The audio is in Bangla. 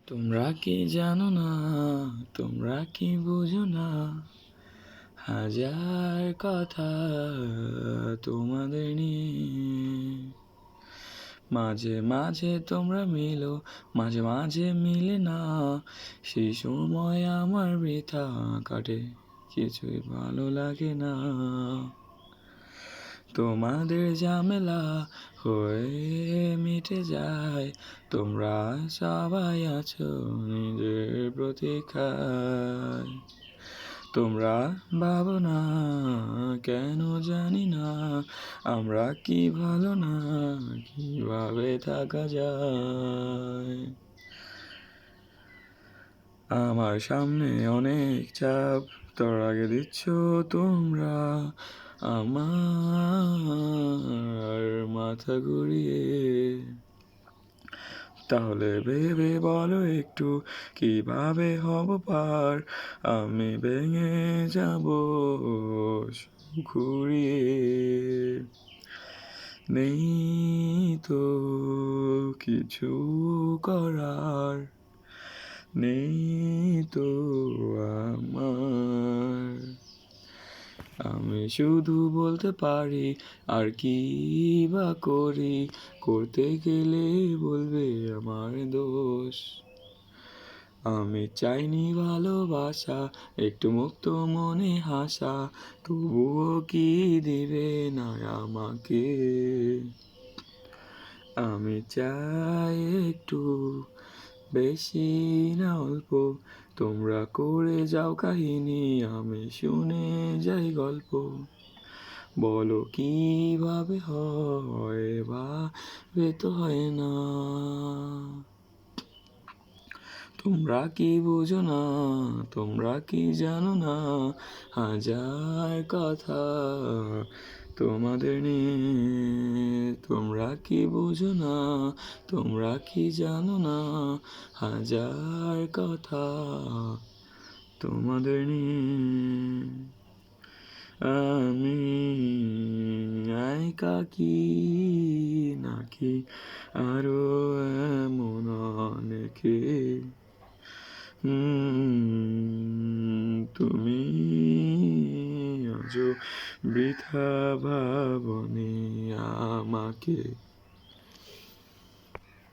তোমরা কি জানো না, তোমরা কি বুঝো না, হাজার কথা তোমাদের নিয়ে। মাঝে মাঝে তোমরা মিলো, মাঝে মাঝে মিলে না, সেই সময় আমার বৃথা কাটে, কিছুই ভালো লাগে না। তোমাদের ঝামেলা হয়ে মিটে যায়, তোমরা সবাই আছো নিজের প্রতীক্ষায়। তোমরা ভাবো না কেন জানি না, আমরা কি ভালো না, কিভাবে থাকা যায়। আমার সামনে অনেক চাপ, তার আগে দিচ্ছ তোমরা আমার মাথা ঘুরিয়ে। তাহলে ভেবে বলো একটু, কিভাবে হব পার, আমি ভেঙে যাব ঘুরিয়ে। নেই তো কিছু করার, নেই তো আমার। আমি শুধু বলতে পারি, আর কি বা করি, করতে গেলে বলবে আমার দোষ। আমি চাইনি ভালোবাসা, একটু মুক্ত মনে হাসা, তবুও কি দিবে না আমাকে। আমি চাই একটু, বেশি না অল্প, তোমরা করে যাও কাহিনী, আমি শুনে যাই গল্প। বলো কিভাবে হয়, ভাবে তো হয় না। তোমরা কি বুঝো না, তোমরা কি জানো না, হাজার কথা তোমাদের নিয়ে। তোমরা কি বুঝো না, তোমরা কি জানো না, হাজার কথা তোমাদের নিয়ে। আমি একাকী নাকি আরো এমন অনেকে। তুমি আজও বৃথা ভাবনি আমাকে।